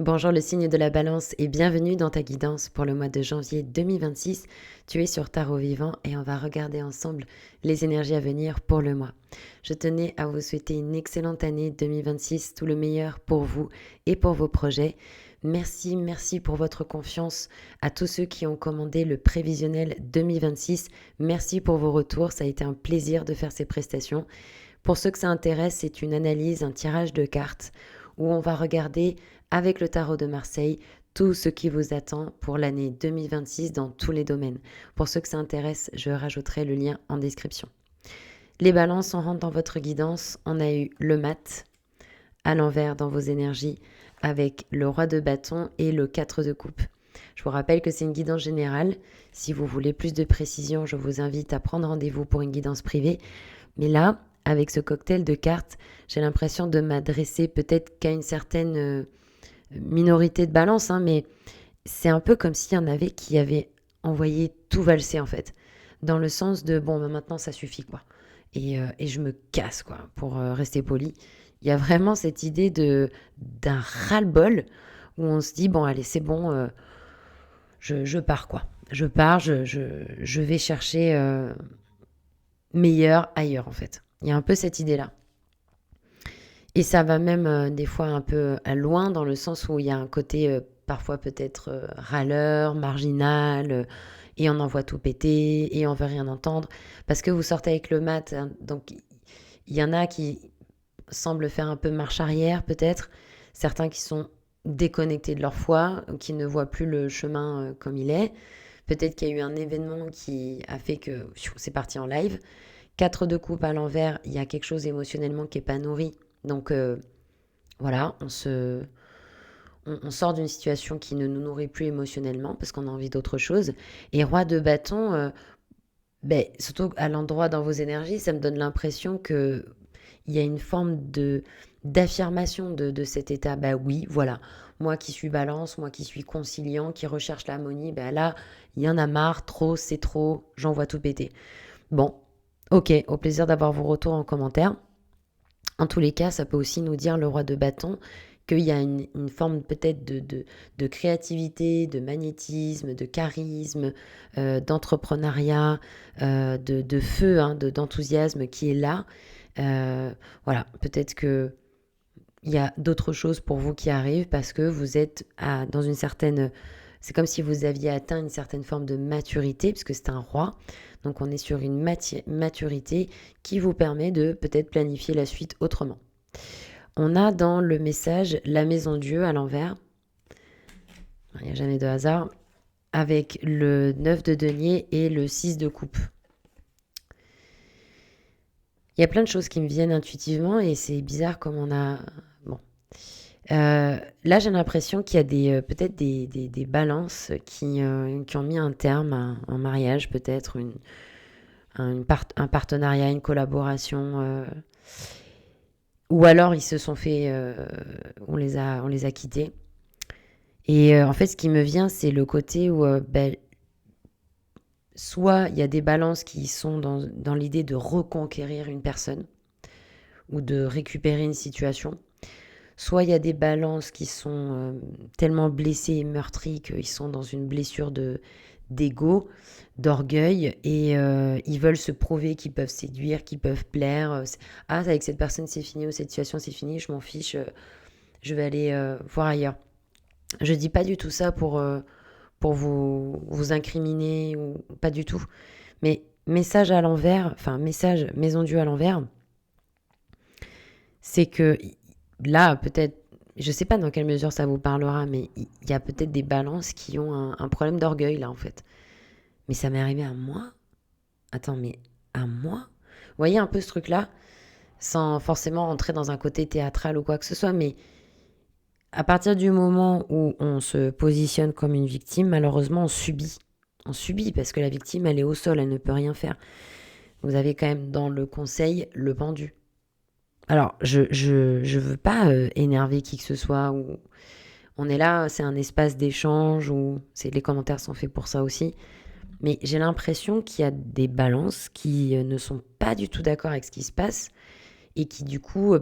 Bonjour le signe de la balance et bienvenue dans ta guidance pour le mois de janvier 2026. Tu es sur Tarot Vivant et on va regarder ensemble les énergies à venir pour le mois. Je tenais à vous souhaiter une excellente année 2026, tout le meilleur pour vous et pour vos projets. Merci pour votre confiance à tous ceux qui ont commandé le prévisionnel 2026. Merci pour vos retours, ça a été un plaisir de faire ces prestations. Pour ceux que ça intéresse, c'est une analyse, un tirage de cartes où on va regarder avec le tarot de Marseille tout ce qui vous attend pour l'année 2026 dans tous les domaines. Pour ceux que ça intéresse, je rajouterai le lien en description. Les balances, on rentre dans votre guidance. On a eu le mat à l'envers dans vos énergies avec le roi de bâton et le 4 de coupe. Je vous rappelle que c'est une guidance générale. Si vous voulez plus de précision, je vous invite à prendre rendez-vous pour une guidance privée. Mais là, avec ce cocktail de cartes, j'ai l'impression de m'adresser peut-être qu'à une certaine minorité de balance, mais c'est un peu comme s'il y en avait qui avaient envoyé tout valser en fait. Dans le sens de, bon, maintenant ça suffit quoi. Et je me casse quoi, pour rester poli. Il y a vraiment cette idée d'un ras-le-bol où on se dit, bon allez c'est bon, je pars quoi. Je pars, je vais chercher meilleur ailleurs en fait. Il y a un peu cette idée-là. Et ça va même des fois un peu loin dans le sens où il y a un côté parfois peut-être râleur, marginal, et on envoie tout péter, et on veut rien entendre. Parce que vous sortez avec le mat, hein, donc il y en a qui semblent faire un peu marche arrière peut-être, certains qui sont déconnectés de leur foi, qui ne voient plus le chemin comme il est. Peut-être qu'il y a eu un événement qui a fait que c'est parti en live. 4 de coupe à l'envers, il y a quelque chose émotionnellement qui n'est pas nourri. Donc voilà, on sort d'une situation qui ne nous nourrit plus émotionnellement parce qu'on a envie d'autre chose. Et roi de bâton, surtout à l'endroit dans vos énergies, ça me donne l'impression qu'il y a une forme d'affirmation de cet état. Bah oui, voilà, moi qui suis balance, moi qui suis conciliant, qui recherche l'harmonie, là, il y en a marre, trop, c'est trop, j'envoie tout péter. Bon, ok, au plaisir d'avoir vos retours en commentaire. En tous les cas, ça peut aussi nous dire, le roi de bâton, qu'il y a une forme peut-être de créativité, de magnétisme, de charisme, d'entrepreneuriat, de feu, d'enthousiasme qui est là. Voilà, peut-être que il y a d'autres choses pour vous qui arrivent parce que vous êtes dans une certaine... C'est comme si vous aviez atteint une certaine forme de maturité, puisque c'est un roi. Donc on est sur une maturité qui vous permet de peut-être planifier la suite autrement. On a dans le message la maison Dieu à l'envers. Il n'y a jamais de hasard. Avec le 9 de denier et le 6 de coupe. Il y a plein de choses qui me viennent intuitivement et c'est bizarre comme on a... Bon. Là, j'ai l'impression qu'il y a peut-être des balances qui ont mis un terme à un mariage, peut-être un partenariat, une collaboration... ou alors ils se sont fait... on les a quittés. Et en fait, ce qui me vient, c'est le côté où... soit il y a des balances qui sont dans l'idée de reconquérir une personne ou de récupérer une situation. Soit il y a des balances qui sont tellement blessés et meurtris qu'ils sont dans une blessure d'ego, d'orgueil, et ils veulent se prouver qu'ils peuvent séduire, qu'ils peuvent plaire. Ah, avec cette personne c'est fini, ou cette situation c'est fini, je m'en fiche, je vais aller voir ailleurs. Je dis pas du tout ça pour vous incriminer, ou pas du tout. Mais message à l'envers, enfin message maison Dieu à l'envers, c'est que là, peut-être, je sais pas dans quelle mesure ça vous parlera, mais il y a peut-être des balances qui ont un problème d'orgueil, là, en fait. Mais ça m'est arrivé à moi. Attends, mais à moi? Vous voyez un peu ce truc-là? Sans forcément rentrer dans un côté théâtral ou quoi que ce soit, mais à partir du moment où on se positionne comme une victime, malheureusement, on subit. On subit parce que la victime, elle est au sol, elle ne peut rien faire. Vous avez quand même dans le conseil le pendu. Alors, je veux pas énerver qui que ce soit. Ou on est là, c'est un espace d'échange où les commentaires sont faits pour ça aussi. Mais j'ai l'impression qu'il y a des balances qui ne sont pas du tout d'accord avec ce qui se passe et qui du coup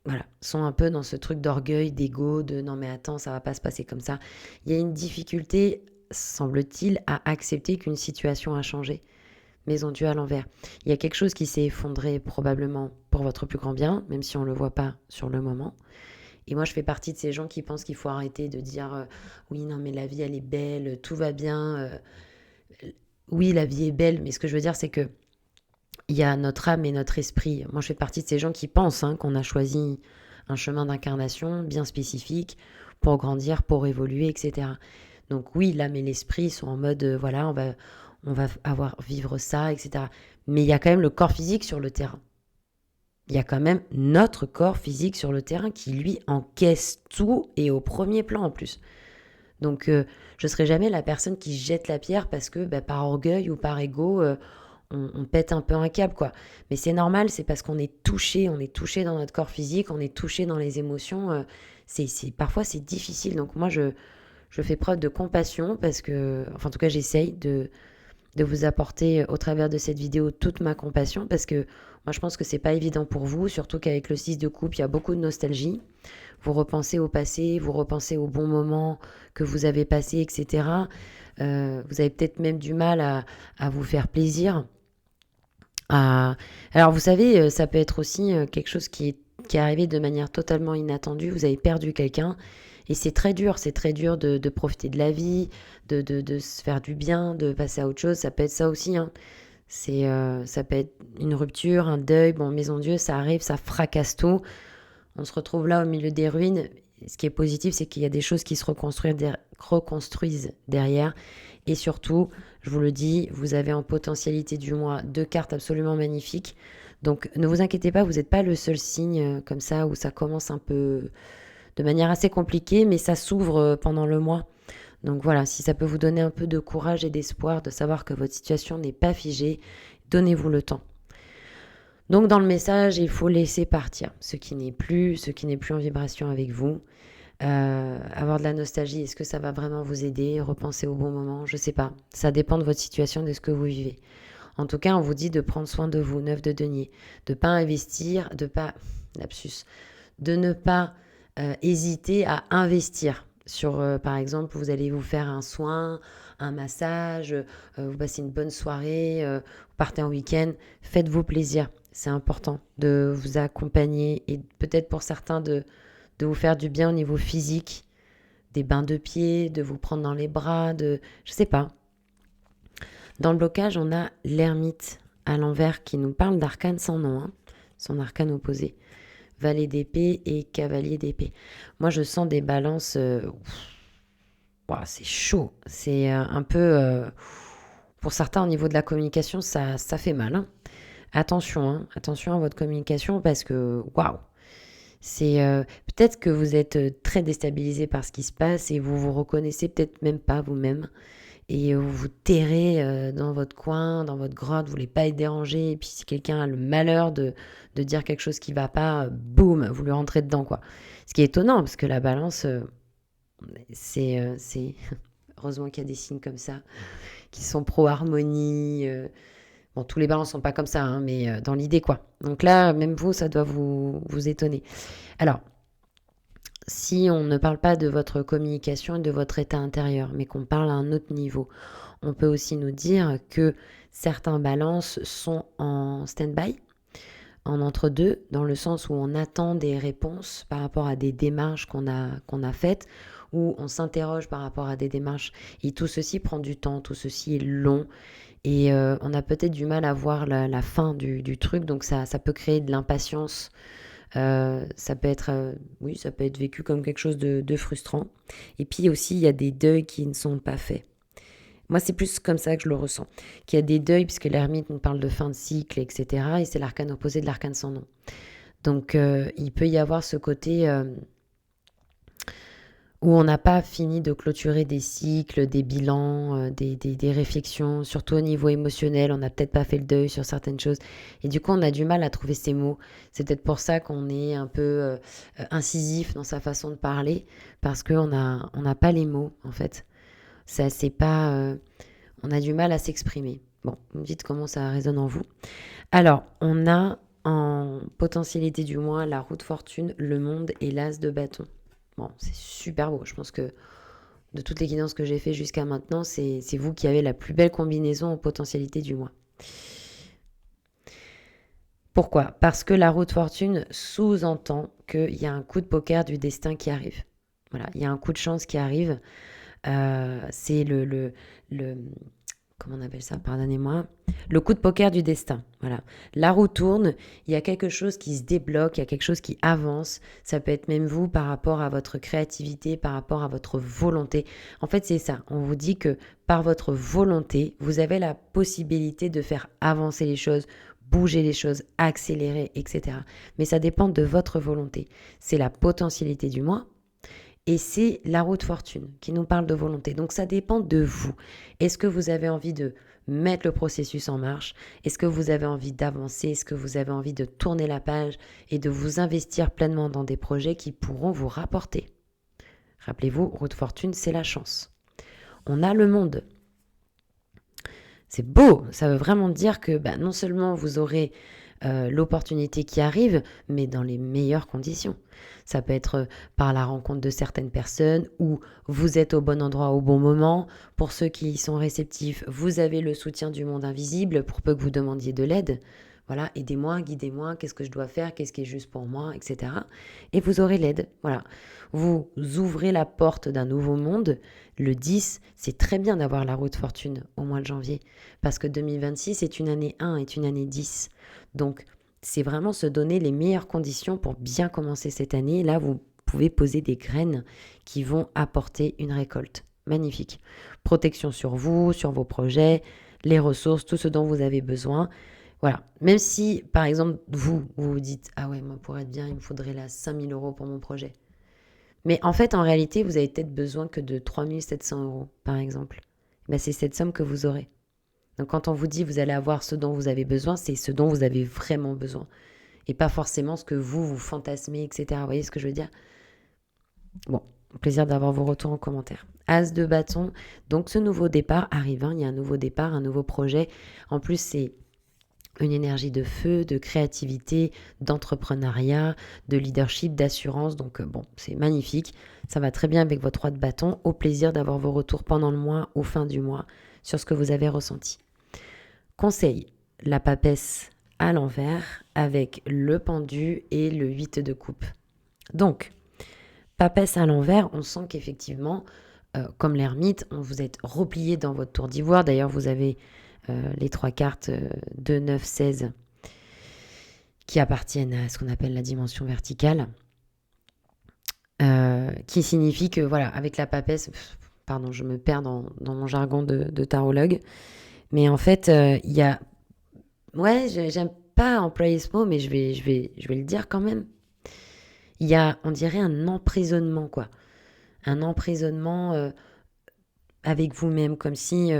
voilà, sont un peu dans ce truc d'orgueil, d'ego, de non mais attends, ça va pas se passer comme ça. Il y a une difficulté, semble-t-il, à accepter qu'une situation a changé. Maison Dieu à l'envers. Il y a quelque chose qui s'est effondré probablement pour votre plus grand bien, même si on ne le voit pas sur le moment. Et moi, je fais partie de ces gens qui pensent qu'il faut arrêter de dire oui, non, mais la vie, elle est belle, tout va bien. Oui, la vie est belle, mais ce que je veux dire, c'est que il y a notre âme et notre esprit. Moi, je fais partie de ces gens qui pensent qu'on a choisi un chemin d'incarnation bien spécifique pour grandir, pour évoluer, etc. Donc oui, l'âme et l'esprit sont en mode, voilà, on va vivre ça, etc. Mais il y a quand même le corps physique sur le terrain. Il y a quand même notre corps physique sur le terrain qui, lui, encaisse tout et au premier plan en plus. Donc, je ne serai jamais la personne qui jette la pierre parce que par orgueil ou par ego, on pète un peu un câble, quoi. Mais c'est normal, c'est parce qu'on est touché dans notre corps physique, on est touché dans les émotions. Parfois, c'est difficile. Donc, moi, je fais preuve de compassion parce que, enfin, en tout cas, j'essaye de vous apporter au travers de cette vidéo toute ma compassion parce que moi, je pense que c'est pas évident pour vous, surtout qu'avec le 6 de coupe, il y a beaucoup de nostalgie. Vous repensez au passé, vous repensez aux bons moments que vous avez passés, etc. Vous avez peut-être même du mal à vous faire plaisir. Alors, vous savez, ça peut être aussi quelque chose qui est arrivé de manière totalement inattendue. Vous avez perdu quelqu'un et c'est très dur de profiter de la vie, de se faire du bien, de passer à autre chose. Ça peut être ça aussi. Ça peut être une rupture, un deuil. Bon, maison Dieu, ça arrive, ça fracasse tout. On se retrouve là au milieu des ruines. Ce qui est positif, c'est qu'il y a des choses qui se reconstruisent derrière. Et surtout, je vous le dis, vous avez en potentialité du mois 2 cartes absolument magnifiques. Donc ne vous inquiétez pas, vous n'êtes pas le seul signe comme ça où ça commence un peu de manière assez compliquée, mais ça s'ouvre pendant le mois. Donc voilà, si ça peut vous donner un peu de courage et d'espoir de savoir que votre situation n'est pas figée, donnez-vous le temps. Donc dans le message, il faut laisser partir ce qui n'est plus en vibration avec vous. Avoir de la nostalgie, est-ce que ça va vraiment vous aider? Repenser au bon moment, je sais pas. Ça dépend de votre situation, de ce que vous vivez. En tout cas, on vous dit de prendre soin de vous, 9 de denier, de pas investir, lapsus, de ne pas hésiter à investir sur, par exemple, vous allez vous faire un soin, un massage, vous passez une bonne soirée, vous partez en week-end, faites-vous plaisir. C'est important de vous accompagner et peut-être pour certains de vous faire du bien au niveau physique, des bains de pieds, de vous prendre dans les bras, je sais pas. Dans le blocage, on a l'ermite à l'envers qui nous parle d'arcane sans nom, son arcane opposé. Valet d'épée et cavalier d'épée. Moi, je sens des balances. C'est chaud. C'est un peu. Pour certains, au niveau de la communication, ça fait mal. Attention, attention à votre communication parce que, waouh, c'est peut-être que vous êtes très déstabilisé par ce qui se passe et vous vous reconnaissez peut-être même pas vous-même et vous vous terrez dans votre coin, dans votre grotte, vous voulez pas être dérangé et puis si quelqu'un a le malheur de dire quelque chose qui va pas, boum, vous lui rentrez dedans quoi. Ce qui est étonnant parce que la balance, c'est heureusement qu'il y a des signes comme ça qui sont pro-harmonie. Bon, tous les balances sont pas comme ça, mais dans l'idée quoi. Donc là, même vous, ça doit vous étonner. Alors, si on ne parle pas de votre communication et de votre état intérieur, mais qu'on parle à un autre niveau, on peut aussi nous dire que certains balances sont en stand-by, en entre-deux, dans le sens où on attend des réponses par rapport à des démarches qu'on a faites, ou on s'interroge par rapport à des démarches. Et tout ceci prend du temps, tout ceci est long, et on a peut-être du mal à voir la fin du truc, donc ça peut créer de l'impatience. Ça peut être, oui, ça peut être vécu comme quelque chose de frustrant. Et puis aussi, il y a des deuils qui ne sont pas faits. Moi, c'est plus comme ça que je le ressens. Qu'il y a des deuils, puisque l'ermite nous parle de fin de cycle, etc. Et c'est l'arcane opposé de l'arcane sans nom. Donc, il peut y avoir ce côté où on n'a pas fini de clôturer des cycles, des bilans, des réflexions, surtout au niveau émotionnel, on n'a peut-être pas fait le deuil sur certaines choses. Et du coup, on a du mal à trouver ces mots. C'est peut-être pour ça qu'on est un peu incisif dans sa façon de parler, parce qu'on n'a pas les mots, en fait. Ça, c'est pas... on a du mal à s'exprimer. Bon, vous me dites comment ça résonne en vous. Alors, on a En potentialité du mois, la roue de fortune, le monde et l'as de bâton. Bon, c'est super beau. Je pense que de toutes les guidances que j'ai fait jusqu'à maintenant, c'est vous qui avez la plus belle combinaison en potentialité du mois. Pourquoi? Parce que la roue de fortune sous-entend qu'il y a un coup de poker du destin qui arrive. Voilà, il y a un coup de chance qui arrive. C'est le comment on appelle ça? Pardonnez-moi. Le coup de poker du destin. Voilà. La roue tourne, il y a quelque chose qui se débloque, il y a quelque chose qui avance. Ça peut être même vous par rapport à votre créativité, par rapport à votre volonté. En fait, c'est ça. On vous dit que par votre volonté, vous avez la possibilité de faire avancer les choses, bouger les choses, accélérer, etc. Mais ça dépend de votre volonté. C'est la potentialité du moi. Et c'est la roue de fortune qui nous parle de volonté. Donc ça dépend de vous. Est-ce que vous avez envie de mettre le processus en marche? Est-ce que vous avez envie d'avancer? Est-ce que vous avez envie de tourner la page et de vous investir pleinement dans des projets qui pourront vous rapporter? Rappelez-vous, roue de fortune, c'est la chance. On a le monde. C'est beau, ça veut vraiment dire que non seulement vous aurez l'opportunité qui arrive, mais dans les meilleures conditions. Ça peut être par la rencontre de certaines personnes ou vous êtes au bon endroit au bon moment. Pour ceux qui sont réceptifs, vous avez le soutien du monde invisible pour peu que vous demandiez de l'aide. Voilà, aidez-moi, guidez-moi, qu'est-ce que je dois faire, qu'est-ce qui est juste pour moi, etc. Et vous aurez l'aide. Voilà. Vous ouvrez la porte d'un nouveau monde. Le 10, c'est très bien d'avoir la roue de fortune au mois de janvier. Parce que 2026 est une année 1, est une année 10. Donc, c'est vraiment se donner les meilleures conditions pour bien commencer cette année. Là, vous pouvez poser des graines qui vont apporter une récolte. Magnifique. Protection sur vous, sur vos projets, les ressources, tout ce dont vous avez besoin. Voilà. Même si, par exemple, vous vous dites « Ah ouais, moi, pour être bien, il me faudrait là 5 000 € pour mon projet. » Mais en fait, en réalité, vous avez peut-être besoin que de 3 700 €, par exemple. C'est cette somme que vous aurez. Donc quand on vous dit vous allez avoir ce dont vous avez besoin, c'est ce dont vous avez vraiment besoin. Et pas forcément ce que vous fantasmez, etc. Vous voyez ce que je veux dire? Bon, plaisir d'avoir vos retours en commentaire. As de bâton, donc ce nouveau départ arrive, il y a un nouveau départ, un nouveau projet. En plus, c'est une énergie de feu, de créativité, d'entrepreneuriat, de leadership, d'assurance. Donc c'est magnifique. Ça va très bien avec votre roi de bâton. Au plaisir d'avoir vos retours pendant le mois, au fin du mois, sur ce que vous avez ressenti. Conseil, la papesse à l'envers avec le pendu et le 8 de coupe. Donc, papesse à l'envers, on sent qu'effectivement, comme l'ermite, vous êtes replié dans votre tour d'ivoire. D'ailleurs, vous avez les 3 cartes 2, 9, 16 qui appartiennent à ce qu'on appelle la dimension verticale, qui signifie que, voilà, avec la papesse, pardon, je me perds dans mon jargon de tarologue, mais en fait, il y a... Ouais, j'aime pas employer ce mot, mais je vais le dire quand même. Il y a, on dirait, un emprisonnement, quoi. Un emprisonnement avec vous-même, comme si,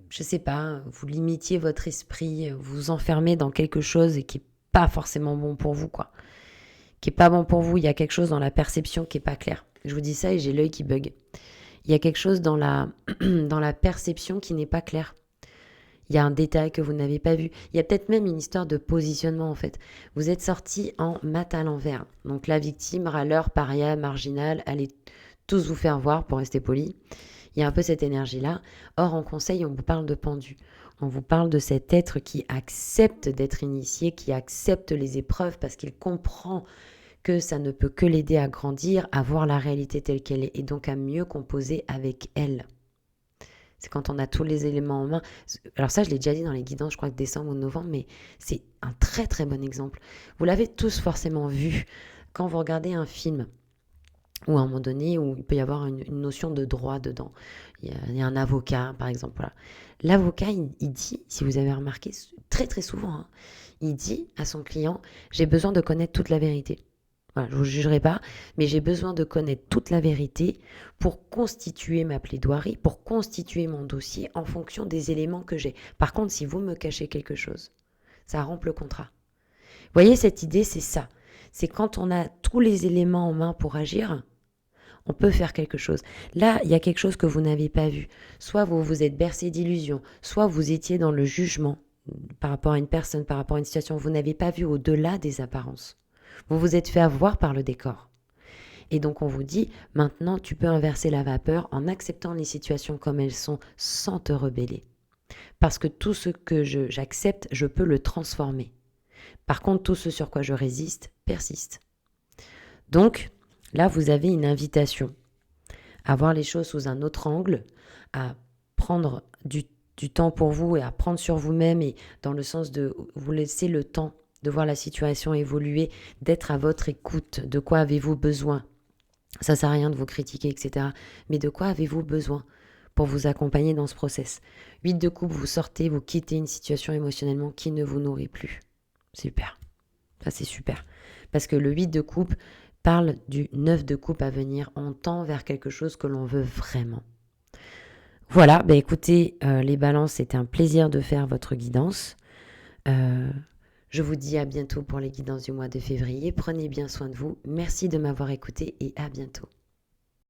je sais pas, vous limitiez votre esprit, vous enfermez dans quelque chose et qui est pas forcément bon pour vous, quoi. Qui est pas bon pour vous, il y a quelque chose dans la perception qui est pas clair. Je vous dis ça et j'ai l'œil qui bug. Il y a quelque chose dans la perception qui n'est pas clair. Il y a un détail que vous n'avez pas vu. Il y a peut-être même une histoire de positionnement, en fait. Vous êtes sorti en mat à l'envers. Donc la victime, râleur, paria, marginal, allez tous vous faire voir pour rester poli. Il y a un peu cette énergie-là. Or, en conseil, on vous parle de pendu. On vous parle de cet être qui accepte d'être initié, qui accepte les épreuves parce qu'il comprend que ça ne peut que l'aider à grandir, à voir la réalité telle qu'elle est et donc à mieux composer avec elle. C'est quand on a tous les éléments en main. Alors ça, je l'ai déjà dit dans les guidances, je crois que décembre ou novembre, mais c'est un très très bon exemple. Vous l'avez tous forcément vu quand vous regardez un film ou à un moment donné où il peut y avoir une notion de droit dedans. Il y a un avocat, par exemple. Voilà. L'avocat, il dit, si vous avez remarqué, très très souvent, il dit à son client, j'ai besoin de connaître toute la vérité. Voilà, je ne vous jugerai pas, mais j'ai besoin de connaître toute la vérité pour constituer ma plaidoirie, pour constituer mon dossier en fonction des éléments que j'ai. Par contre, si vous me cachez quelque chose, ça rompt le contrat. Vous voyez, cette idée, c'est ça. C'est quand on a tous les éléments en main pour agir, on peut faire quelque chose. Là, il y a quelque chose que vous n'avez pas vu. Soit vous vous êtes bercé d'illusions, soit vous étiez dans le jugement par rapport à une personne, par rapport à une situation. Vous n'avez pas vu au-delà des apparences. Vous vous êtes fait avoir par le décor. Et donc on vous dit, maintenant tu peux inverser la vapeur en acceptant les situations comme elles sont sans te rebeller. Parce que tout ce que j'accepte, je peux le transformer. Par contre, tout ce sur quoi je résiste persiste. Donc là, vous avez une invitation à voir les choses sous un autre angle, à prendre du temps pour vous et à prendre sur vous-même, et dans le sens de vous laisser le temps de voir la situation évoluer, d'être à votre écoute. De quoi avez-vous besoin ? Ça ne sert à rien de vous critiquer, etc. Mais de quoi avez-vous besoin pour vous accompagner dans ce process ? 8 de coupe, vous sortez, vous quittez une situation émotionnellement qui ne vous nourrit plus. Super. Ça, c'est super. Parce que le 8 de coupe parle du 9 de coupe à venir. On tend vers quelque chose que l'on veut vraiment. Voilà, écoutez, les balances, c'était un plaisir de faire votre guidance. Je vous dis à bientôt pour les guidances du mois de février. Prenez bien soin de vous. Merci de m'avoir écouté et à bientôt.